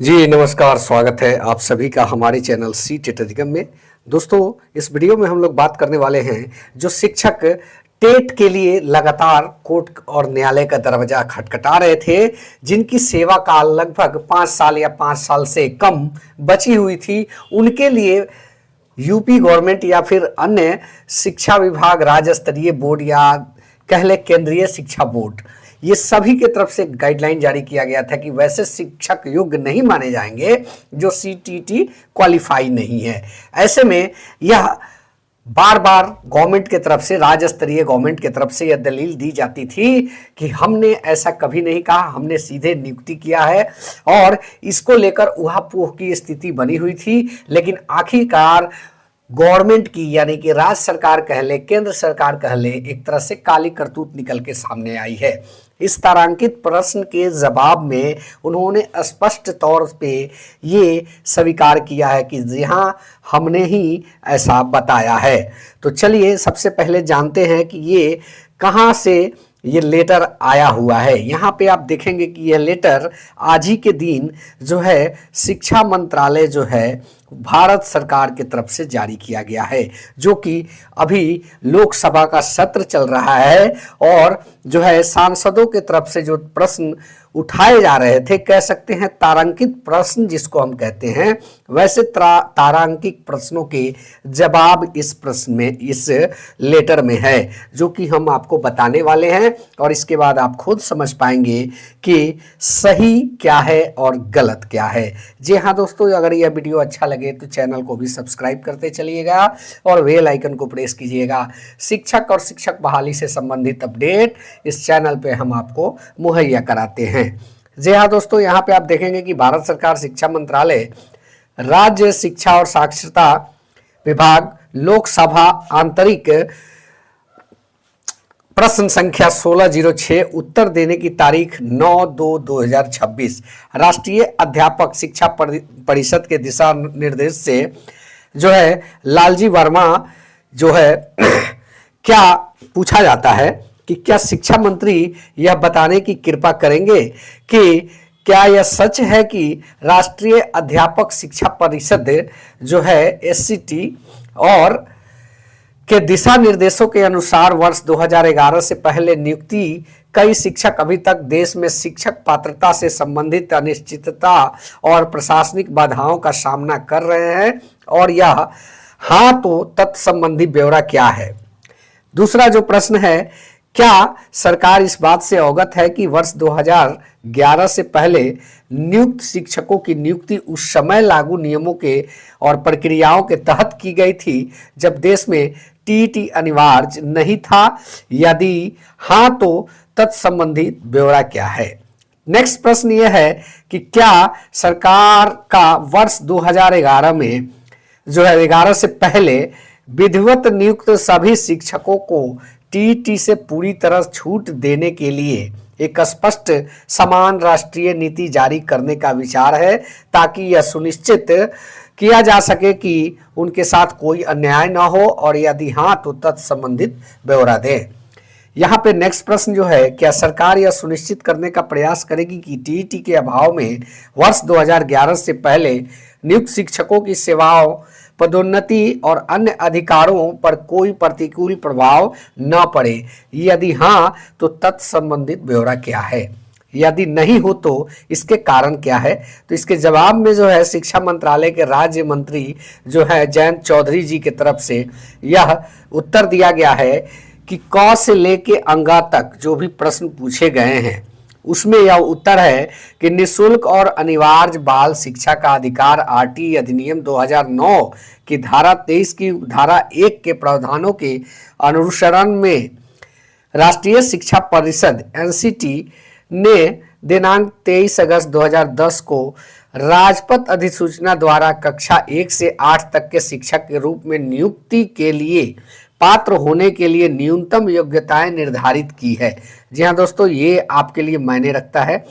जी नमस्कार, स्वागत है आप सभी का हमारे चैनल सी टेट अधिगम में। दोस्तों, इस वीडियो में हम लोग बात करने वाले हैं जो शिक्षक टेट के लिए लगातार कोर्ट और न्यायालय का दरवाजा खटखटा रहे थे, जिनकी सेवा काल लगभग 5 साल या 5 साल से कम बची हुई थी, उनके लिए यूपी गवर्नमेंट या फिर अन्य शिक्षा विभाग, राज्य स्तरीय बोर्ड या कह ले केंद्रीय शिक्षा बोर्ड, ये सभी के तरफ से गाइडलाइन जारी किया गया था कि वैसे शिक्षक योग्य नहीं माने जाएंगे जो सीटीटी क्वालिफाई नहीं है। ऐसे में यह बार बार गवर्नमेंट के तरफ से, राज्य स्तरीय गवर्नमेंट के तरफ से यह दलील दी जाती थी कि हमने ऐसा कभी नहीं कहा, हमने सीधे नियुक्ति किया है, और इसको लेकर उहापोह की स्थिति बनी हुई थी। लेकिन आखिरकार गवर्नमेंट की, यानी कि राज्य सरकार कह ले, केंद्र सरकार कह ले, एक तरह से काली करतूत निकल के सामने आई है। इस तारांकित प्रश्न के जवाब में उन्होंने स्पष्ट तौर पे ये स्वीकार किया है कि जी हाँ, हमने ही ऐसा बताया है। तो चलिए सबसे पहले जानते हैं कि ये कहाँ से ये लेटर आया हुआ है। यहाँ पे आप देखेंगे कि यह लेटर आज ही के दिन जो है शिक्षा मंत्रालय जो है भारत सरकार की तरफ से जारी किया गया है, जो कि अभी लोकसभा का सत्र चल रहा है और जो है सांसदों के तरफ से जो प्रश्न उठाए जा रहे थे, कह सकते हैं तारांकित प्रश्न जिसको हम कहते हैं, वैसे तारांकित प्रश्नों के जवाब इस प्रश्न में, इस लेटर में है, जो कि हम आपको बताने वाले हैं और इसके बाद आप खुद समझ पाएंगे कि सही क्या है और गलत क्या है। जी हाँ दोस्तों, अगर यह वीडियो अच्छा लगे तो चैनल को भी सब्सक्राइब करते चलिएगा और बेल आइकन को प्रेस कीजिएगा। शिक्षक और शिक्षक बहाली से संबंधित अपडेट इस चैनल पे हम आपको मुहैया कराते हैं। जी हाँ दोस्तों, यहाँ पे आप देखेंगे कि भारत सरकार शिक्षा मंत्रालय, राज्य शिक्षा और साक्षरता विभाग, लोकसभा आंतरिक प्रश्न संख्या 1606, उत्तर देने की तारीख 9/2/2026, राष्ट्रीय अध्यापक शिक्षा परिषद के दिशा निर्देश से जो है लालजी वर्मा जो है क्या पूछा जाता है कि क्या शिक्षा मंत्री यह बताने की कृपा करेंगे कि क्या यह सच है कि राष्ट्रीय अध्यापक शिक्षा परिषद जो है एससीटी और के दिशा निर्देशों के अनुसार वर्ष 2011 से पहले नियुक्ति कई शिक्षक अभी तक देश में शिक्षक पात्रता से संबंधित अनिश्चितता और प्रशासनिक बाधाओं का सामना कर रहे हैं, और यह हाँ तो तत्संबंधी ब्यौरा क्या है। दूसरा जो प्रश्न है, क्या सरकार इस बात से अवगत है कि वर्ष 2011 से पहले नियुक्त शिक्षकों की नियुक्ति उस समय लागू नियमों के और प्रक्रियाओं के तहत की गई थी जब देश में टीईटी अनिवार्य नहीं था? यदि हाँ तो तत्संबंधी ब्यौरा क्या है। नेक्स्ट प्रश्न यह है कि क्या सरकार का वर्ष 2011 में जो है 11 से पहले विधिवत नियुक्त सभी शिक्षकों को टीईटी से पूरी तरह छूट देने के लिए एक स्पष्ट समान राष्ट्रीय नीति जारी करने का विचार है, ताकि यह सुनिश्चित किया जा सके कि उनके साथ कोई अन्याय न हो, और यदि हाँ तो तत्संबंधित ब्यौरा दें। यहाँ पे नेक्स्ट प्रश्न जो है, क्या सरकार यह सुनिश्चित करने का प्रयास करेगी कि टीईटी के अभाव में वर्ष 2011 से पहले नियुक्त शिक्षकों की सेवाओं, पदोन्नति और अन्य अधिकारों पर कोई प्रतिकूल प्रभाव न पड़े? यदि हाँ तो तत्संबंधित ब्यौरा क्या है। यदि नहीं हो तो इसके कारण क्या है। तो इसके जवाब में जो है शिक्षा मंत्रालय के राज्य मंत्री जो है जयंत चौधरी जी की तरफ से यह उत्तर दिया गया है कि क से लेके अंगा तक जो भी प्रश्न पूछे गए हैं उसमें यह उत्तर है कि निःशुल्क और अनिवार्य बाल शिक्षा का अधिकार आरटी अधिनियम 2009 की धारा 23 की धारा 1 के प्रावधानों के अनुसरण में राष्ट्रीय शिक्षा परिषद एनसीटी ने दिनांक 23 अगस्त 2010 को राजपत्र अधिसूचना द्वारा कक्षा 1 से 8 तक के शिक्षक के रूप में नियुक्ति के लिए पात्र होने के लिए न्यूनतम योग्यताएं निर्धारित की है। जी हाँ दोस्तों, ये आपके लिए मायने रखता है।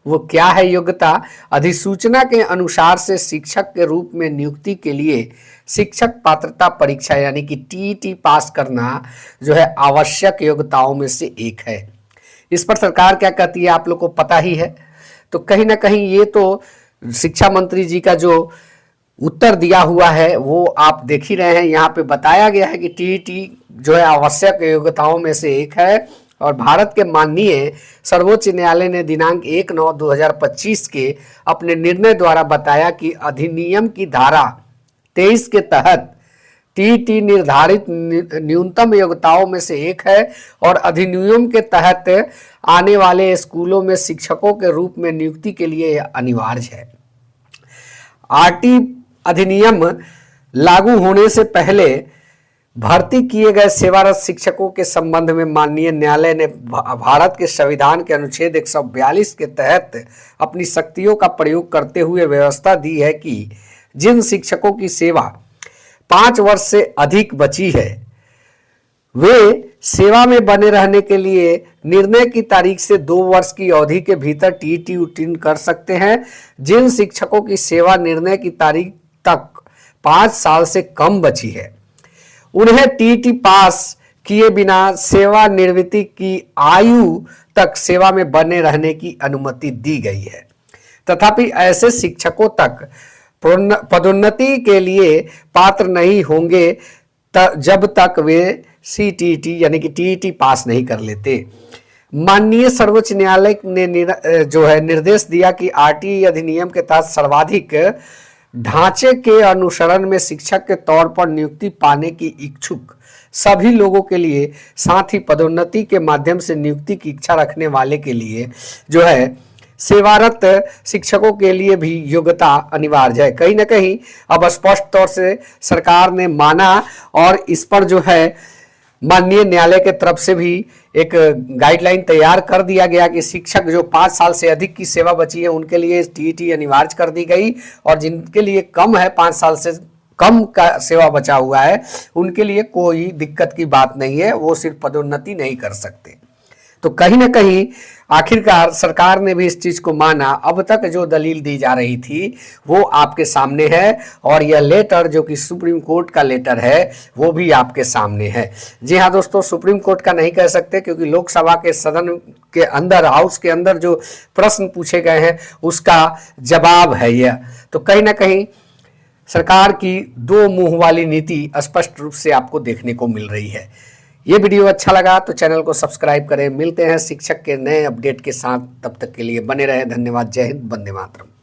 वो क्या है योग्यता? अधिसूचना के अनुसार से शिक्षक के रूप में नियुक्ति के लिए शिक्षक पात्रता परीक्षा यानी कि टीईटी पास करना जो है आवश्यक योग्यताओं में से एक है। इस पर सरकार क्या कहती है आप लोग को पता ही है। तो कहीं ना कहीं ये तो शिक्षा मंत्री जी का जो उत्तर दिया हुआ है वो आप देख ही रहे हैं। यहाँ पे बताया गया है कि टीईटी जो है आवश्यक योग्यताओं में से एक है और भारत के माननीय सर्वोच्च न्यायालय ने दिनांक 1/9/2025 के अपने निर्णय द्वारा बताया कि अधिनियम की धारा 23 के तहत टीईटी निर्धारित न्यूनतम योग्यताओं में से एक है और अधिनियम के तहत आने वाले स्कूलों में शिक्षकों के रूप में नियुक्ति के लिए अनिवार्य है। आरटी अधिनियम लागू होने से पहले भर्ती किए गए सेवारत शिक्षकों के संबंध में माननीय न्यायालय ने भारत के संविधान के अनुच्छेद 142 के तहत अपनी शक्तियों का प्रयोग करते हुए व्यवस्था दी है कि जिन शिक्षकों की सेवा 5 वर्ष से अधिक बची है वे सेवा में बने रहने के लिए निर्णय की तारीख से 2 वर्ष की अवधि के भीतर टीईटी उत्तीर्ण कर सकते हैं। जिन शिक्षकों की सेवा निर्णय की तारीख तक 5 साल से कम बची है उन्हें टीईटी पास किए बिना सेवानिवृत्ति की आयु तक सेवा में बने रहने की अनुमति दी गई है। तथापि ऐसे शिक्षकों तक पदोन्नति के लिए पात्र नहीं होंगे जब तक वे सीटीईटी यानी कि टीईटी पास नहीं कर लेते। माननीय सर्वोच्च न्यायालय ने जो है निर्देश दिया कि आरटीई अधिनियम के तहत सर्वाधिक ढांचे के अनुसरण में शिक्षक के तौर पर नियुक्ति पाने की इच्छुक सभी लोगों के लिए, साथ ही पदोन्नति के माध्यम से नियुक्ति की इच्छा रखने वाले के लिए जो है सेवारत शिक्षकों के लिए भी योग्यता अनिवार्य है। कहीं ना कहीं अब स्पष्ट तौर से सरकार ने माना और इस पर जो है माननीय न्यायालय के तरफ से भी एक गाइडलाइन तैयार कर दिया गया कि शिक्षक जो 5 साल से अधिक की सेवा बची है उनके लिए टीईटी अनिवार्य कर दी गई और जिनके लिए कम है 5 साल से कम का सेवा बचा हुआ है उनके लिए कोई दिक्कत की बात नहीं है, वो सिर्फ पदोन्नति नहीं कर सकते। तो कहीं ना कहीं आखिरकार सरकार ने भी इस चीज को माना। अब तक जो दलील दी जा रही थी वो आपके सामने है और यह लेटर जो कि सुप्रीम कोर्ट का लेटर है वो भी आपके सामने है। जी हाँ दोस्तों, सुप्रीम कोर्ट का नहीं कह सकते क्योंकि लोकसभा के सदन के अंदर, हाउस के अंदर जो प्रश्न पूछे गए हैं उसका जवाब है यह। तो कहीं ना कहीं सरकार की 2 मुंह वाली नीति स्पष्ट रूप से आपको देखने को मिल रही है। ये वीडियो अच्छा लगा तो चैनल को सब्सक्राइब करें। मिलते हैं शिक्षक के नए अपडेट के साथ, तब तक के लिए बने रहें। धन्यवाद। जय हिंद, वंदे मातरम।